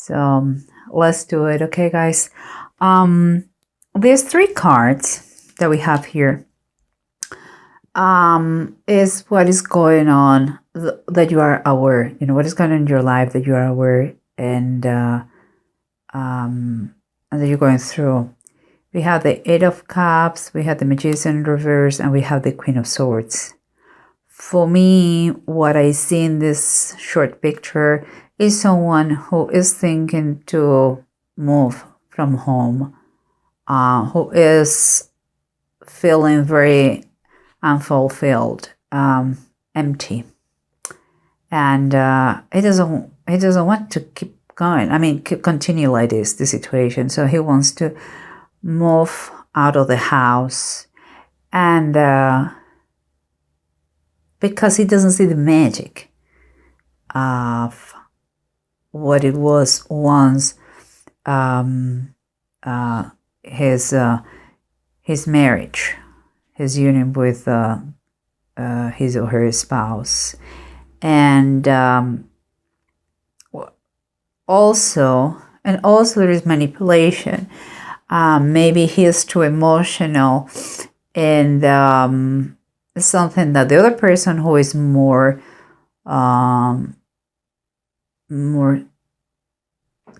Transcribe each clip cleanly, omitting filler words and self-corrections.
So let's do it. Okay, guys. There's 3 cards that we have here. Is what is going on that you are aware. You know, what is going on in your life that you are aware and that you're going through. We have the 8 of Cups, we have the Magician in reverse, and we have the Queen of Swords. For me, what I see in this short picture is someone who is thinking to move from home, who is feeling very unfulfilled, empty, and he doesn't want to keep going. I mean, continue like this, the situation. So he wants to move out of the house, and because he doesn't see the magic of what it was once, his marriage, his union with his or her spouse, and also there is manipulation. Maybe he is too emotional, and something that the other person who is more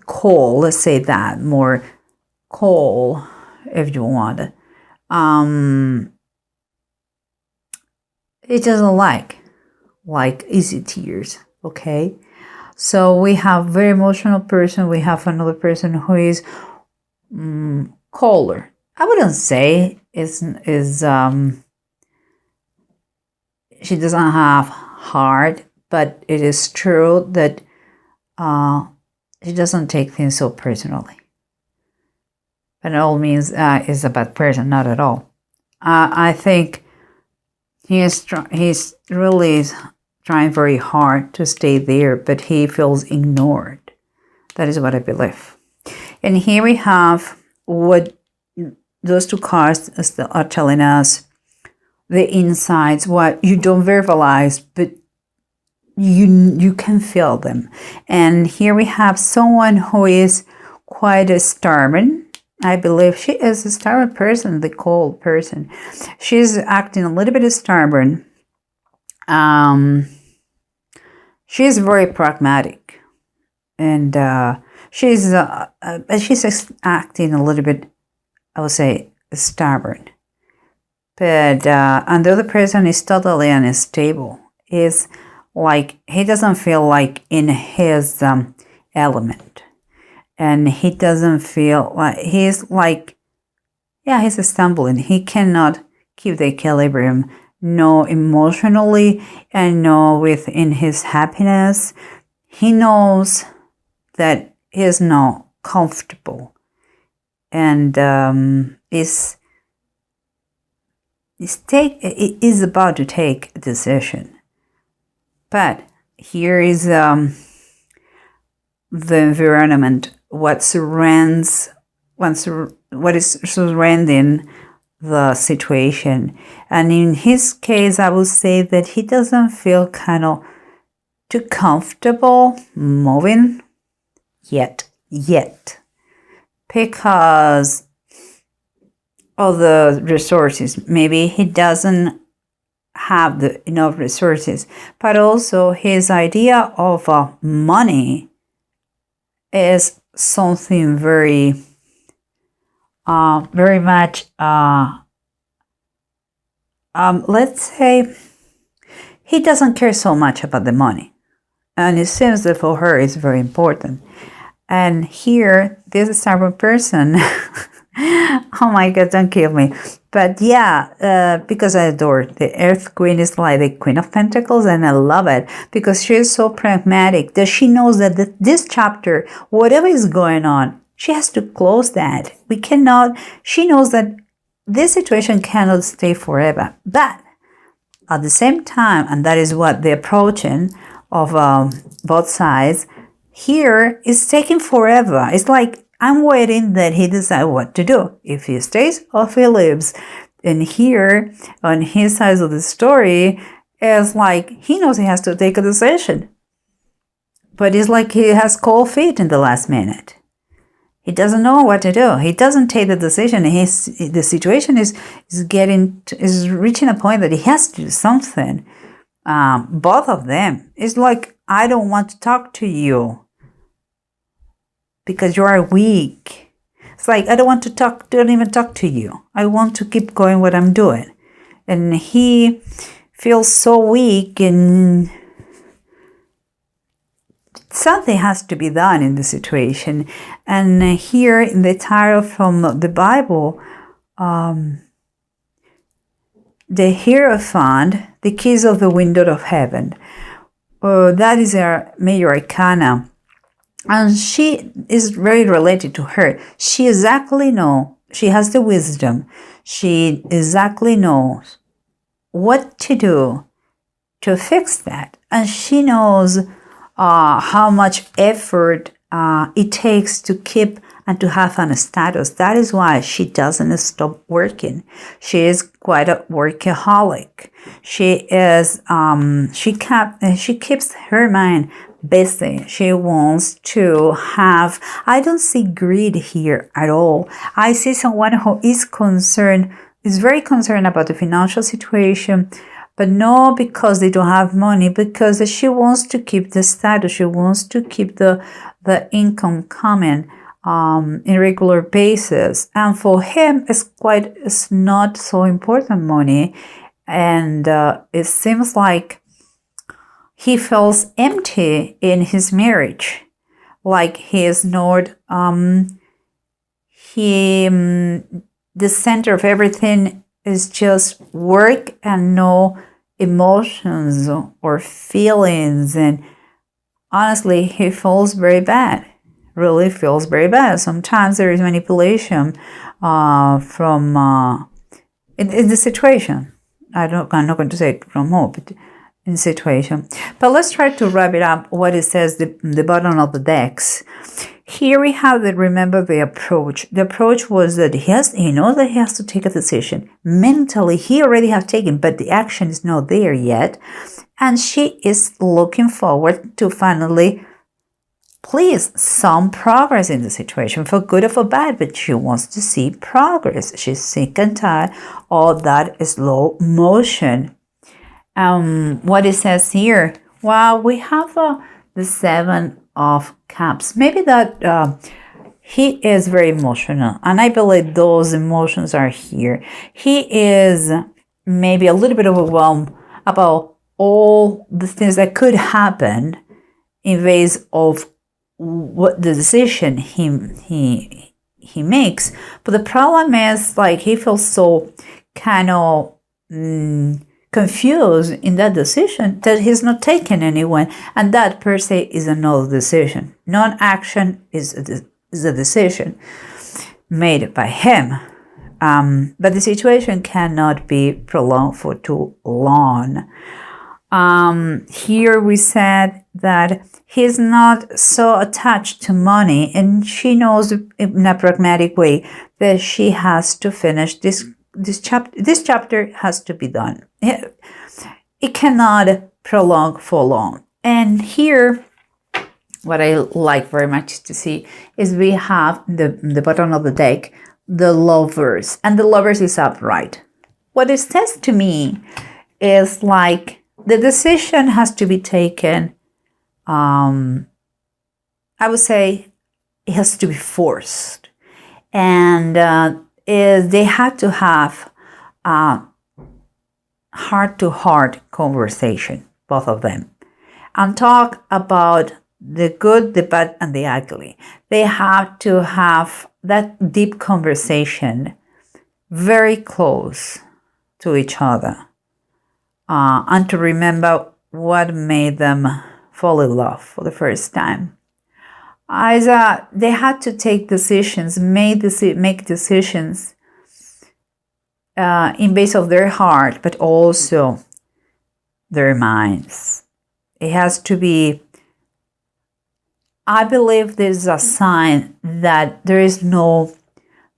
cold, let's say that, more cold, if you want, it doesn't like easy tears. Okay, so we have very emotional person, we have another person who is colder. I wouldn't say is she doesn't have heart, but it is true that she doesn't take things so personally. By all means, is a bad person, not at all. I think he's really trying very hard to stay there, but he feels ignored. That is what I believe. And here we have what those 2 cards are telling us, the insights, what you don't verbalize, but you can feel them. And here we have someone who is quite stubborn. I believe she is a stubborn person, the cold person. She's acting a little bit stubborn. She's very pragmatic, and she's acting a little bit, I would say, stubborn. But and the other person is totally unstable. Is like he doesn't feel like in his element, and he doesn't feel like he's like, yeah, he's stumbling. He cannot keep the equilibrium, no emotionally and no within his happiness. He knows that he is not comfortable, and is about to take a decision. But here is the environment, what is surrounding the situation. And in his case, I would say that he doesn't feel kind of too comfortable moving yet, because of the resources. Maybe he doesn't have enough resources, but also his idea of money is something very much, let's say, he doesn't care so much about the money, and it seems that for her it's very important. And here, this stubborn person, oh my God, don't kill me. But yeah, because I adore the Earth Queen, is like the Queen of Pentacles, and I love it because she is so pragmatic that she knows that this chapter, whatever is going on, she has to close that. She knows that this situation cannot stay forever. But at the same time, and that is what the approaching of both sides here is taking forever. It's like, I'm waiting that he decides what to do, if he stays or if he leaves. And here, on his side of the story, is like he knows he has to take a decision. but it's like he has cold feet in the last minute. He doesn't know what to do. He doesn't take the decision. The situation is reaching a point that he has to do something. Both of them. It's like, I don't want to talk to you because you are weak. It's like, I don't even talk to you. I want to keep going what I'm doing. And he feels so weak, and something has to be done in the situation. And here in the title from the Bible, the Hierophant, the keys of the window of heaven. That is our major arcana. And she is very related to her. She exactly knows, she has the wisdom. She exactly knows what to do to fix that. And she knows how much effort it takes to keep and to have a status. That is why she doesn't stop working. She is quite a workaholic. She is she keeps her mind busy. She wants to have, I don't see greed here at all. I see someone who is very concerned about the financial situation, but not because they don't have money, because she wants to keep the status. She wants to keep the income coming in regular basis. And for him, it's not so important money. And it seems like he feels empty in his marriage. Like he is not, the center of everything is just work and no emotions or feelings. And honestly, he feels very bad, really feels very bad. Sometimes there is manipulation from in the situation. I'm not going to say it from who, but in the situation. But let's try to wrap it up, what it says, the bottom of the decks. Here we have remember the approach. The approach was that he knows that he has to take a decision. Mentally, he already has taken, but the action is not there yet. And she is looking forward to finally, please, some progress in the situation, for good or for bad, but she wants to see progress. She's sick and tired of that slow motion. What it says here, well, we have the Seven of Cups. Maybe that he is very emotional, and I believe those emotions are here. He is maybe a little bit overwhelmed about all the things that could happen in ways of what the decision he makes. But the problem is, like, he feels so kind of confused in that decision that he's not taking anyone, and that per se is another decision. Non-action is a decision made by him, but the situation cannot be prolonged for too long. Here we said that he's not so attached to money, and she knows in a pragmatic way that she has to finish this chapter has to be done. It cannot prolong for long. And here, what I like very much to see is we have the bottom of the deck, the Lovers, and the Lovers is upright. What it says to me is like the decision has to be taken. I would say it has to be forced, and they had to have heart-to-heart conversation, both of them, and talk about the good, the bad, and the ugly. They have to have that deep conversation very close to each other, and to remember what made them fall in love for the first time. They had to take decisions, make decisions in base of their heart, but also their minds. It has to be, I believe this is a sign that there is no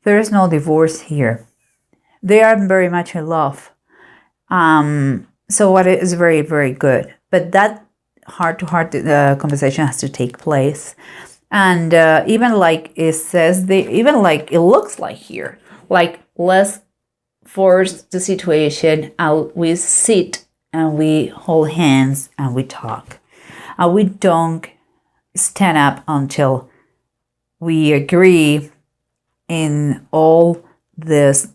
divorce here. They are very much in love. So what is very, very good. But that heart-to-heart conversation has to take place. And even like it says, even like it looks like here, like let's force the situation out. We sit and we hold hands and we talk. And we don't stand up until we agree in all these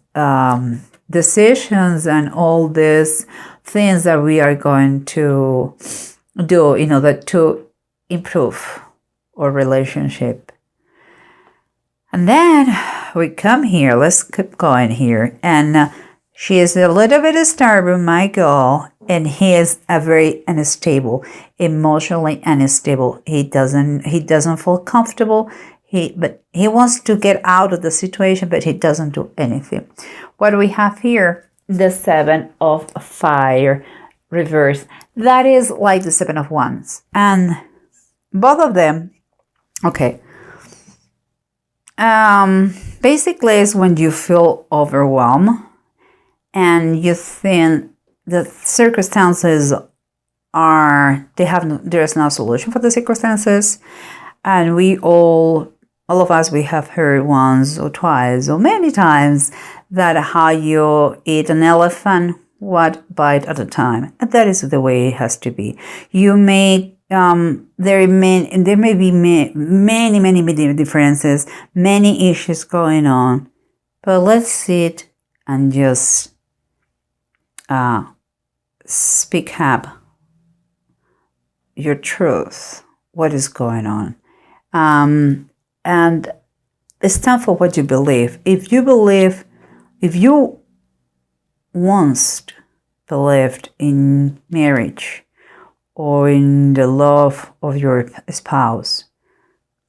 decisions and all these things that we are going to do in order to improve our relationship. And then we come here, let's keep going here. And she is a little bit stubborn, my girl, and he is a very unstable, emotionally unstable. He doesn't feel comfortable. But he wants to get out of the situation, but he doesn't do anything. What do we have here? The 7 of fire reverse. That is like the 7 of wands. And both of them, okay. Basically is when you feel overwhelmed and you think the circumstances there's no solution for the circumstances. And we all of us, we have heard once or twice or many times that how you eat an elephant, one bite at a time. And that is the way it has to be. You may, there may be many differences, many issues going on, but let's sit and just speak up your truth, what is going on. And stand for what you believe. If you once believed in marriage or in the love of your spouse,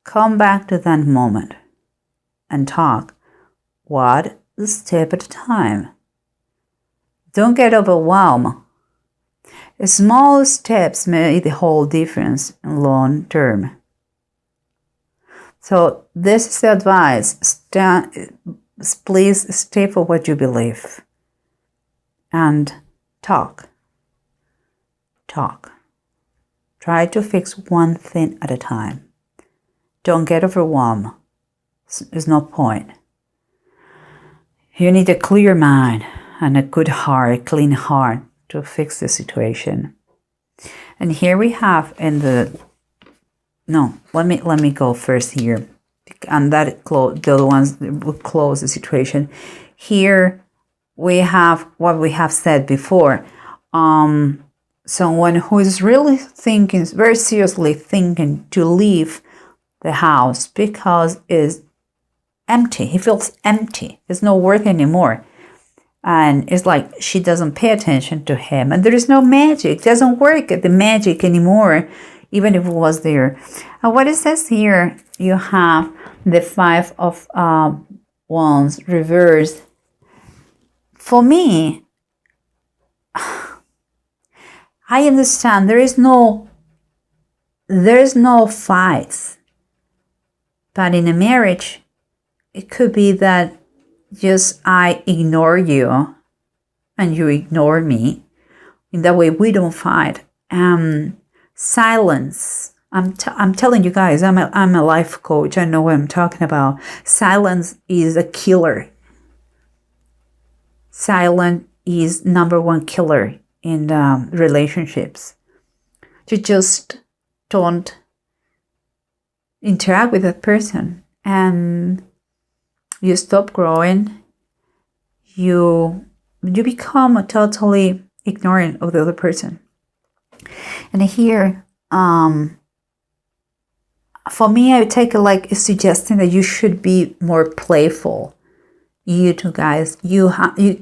come back to that moment and talk one step at a time. Don't get overwhelmed. Small steps make the whole difference in long term. So this is the advice. Please stay for what you believe. And talk. Try to fix one thing at a time. Don't get overwhelmed. There's no point. You need a clear mind and a good heart, a clean heart to fix the situation. And here we have let me go first here. And that the other ones will close the situation. Here we have what we have said before. Someone who is really thinking, very seriously thinking to leave the house because it's empty. He feels empty. It's not worth anymore. And it's like she doesn't pay attention to him. And there is no magic. It doesn't work at the magic anymore, even if it was there. And what it says here, you have the 5 of Wands reversed. For me, I understand there is no fights. But in a marriage, it could be that just I ignore you and you ignore me. In that way, we don't fight. Silence. I'm telling you guys, I'm a life coach. I know what I'm talking about. Silence is a killer. Silence is number one killer in relationships. You just don't interact with that person and you stop growing. You become totally ignorant of the other person. And here, for me, I take a suggesting that you should be more playful. You two guys, you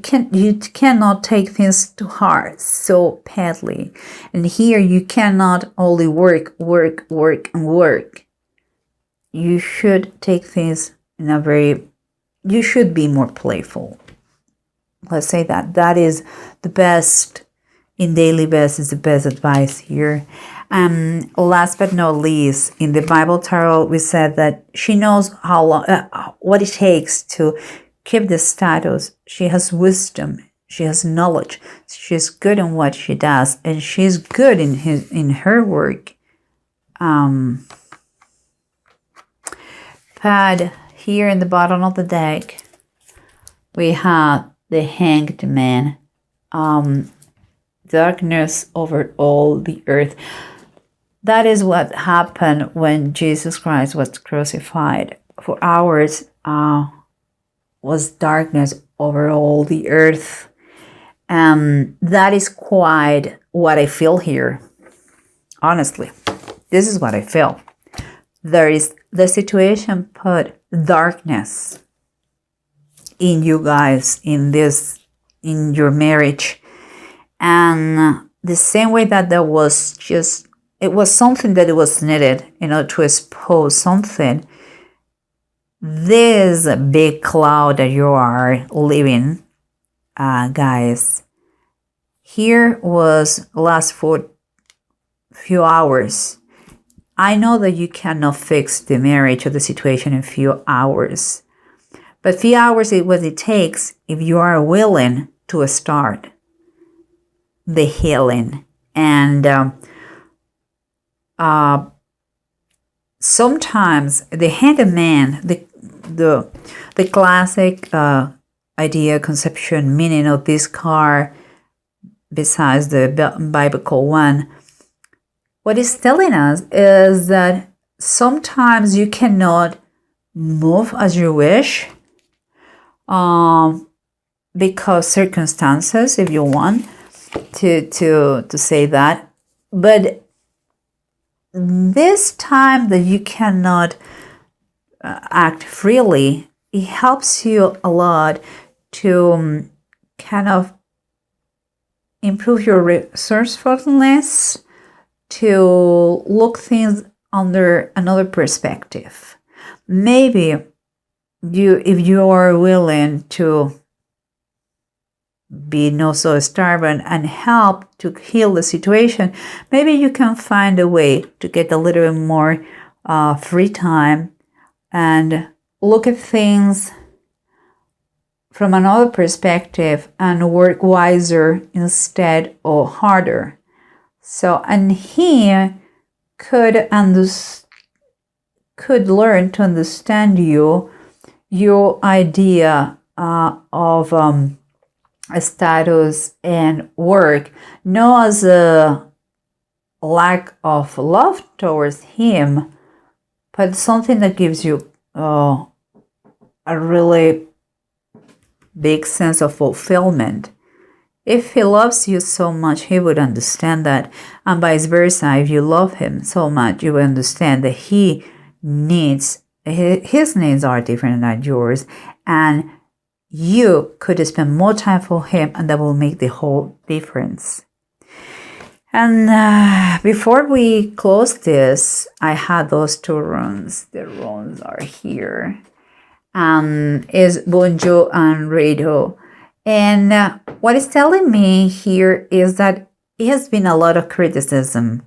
cannot take things too hard, so badly. And here you cannot only work. You should take things you should be more playful. Let's say that is the best, in daily best is the best advice here. Last but not least, in the Bible tarot, we said that she knows how long, what it takes to keep the status. She has wisdom. She has knowledge. She's good in what she does, and she's good in her work. But here in the bottom of the deck, we have the Hanged Man. Darkness over all the earth. That is what happened when Jesus Christ was crucified. For hours was darkness over all the earth. That is quite what I feel here. Honestly, this is what I feel. There is the situation put darkness in you guys, in your marriage. And the same way that there was it was something that it was needed, to expose something. This big cloud that you are living, guys, here was last for few hours. I know that you cannot fix the marriage or the situation in few hours, but few hours is what it takes if you are willing to start the healing. And sometimes the Hanged Man, the classic idea, conception, meaning of this card, besides the biblical one, what it's telling us is that sometimes you cannot move as you wish, because circumstances, if you want to say that. But this time that you cannot act freely, it helps you a lot to kind of improve your resourcefulness, to look things under another perspective. Maybe if you are willing to be not so stubborn and help to heal the situation, maybe you can find a way to get a little bit more free time and look at things from another perspective and work wiser instead of harder. So, and he could learn to understand your idea of a status and work, not as a lack of love towards him, but something that gives you a really big sense of fulfillment. If he loves you so much, he would understand that, and vice versa. If you love him so much, you will understand that his needs are different than yours, and you could spend more time for him, and that will make the whole difference. And before we close this, I had those two runes. The runes are here. Is Bonjo and Rado. And what it's telling me here is that it has been a lot of criticism,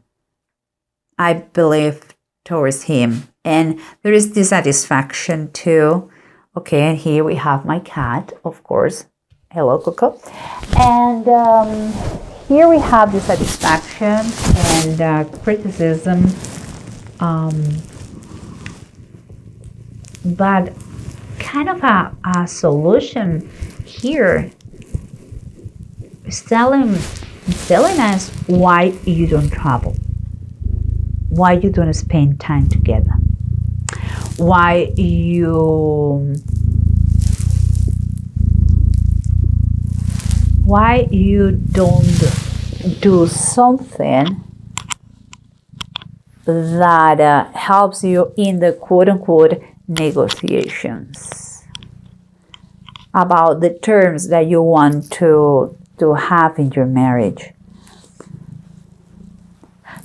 I believe, towards him. And there is dissatisfaction too. Okay, and here we have my cat, of course. Hello, Coco. And here we have dissatisfaction and criticism. But kind of a solution here is telling us why you don't travel, why you don't spend time together, why you don't do something that helps you in the quote-unquote negotiations about the terms that you want to have in your marriage.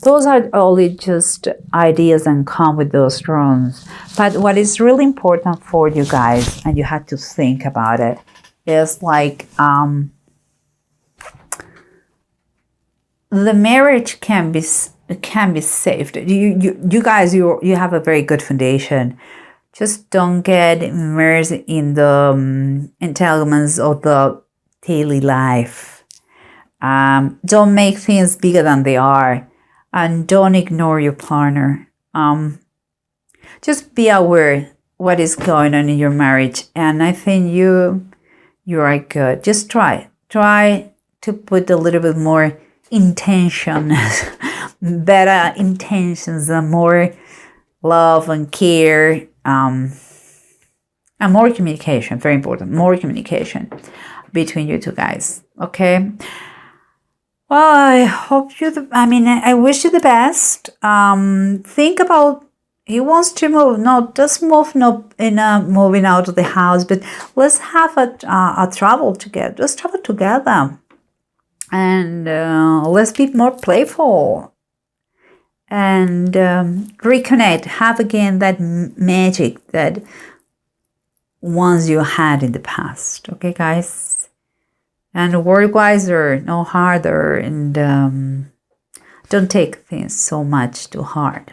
Those are only just ideas and come with those runes. But what is really important for you guys, and you have to think about it, is like the marriage can be saved. You guys, you have a very good foundation. Just don't get immersed in the entanglements of the daily life. Don't make things bigger than they are, and don't ignore your partner. Just be aware what is going on in your marriage, and I think you are good. Just try to put a little bit more intention, better intentions, and more love and care, and more communication. Very important, more communication between you two guys. Okay. Well, I hope I wish you the best. Think about, he wants to move. No, just move, not in moving out of the house, but let's have a travel together. Let's travel together, and let's be more playful, and reconnect. Have again that magic that once you had in the past. Okay, guys, and work wiser, no harder, and don't take things so much too hard.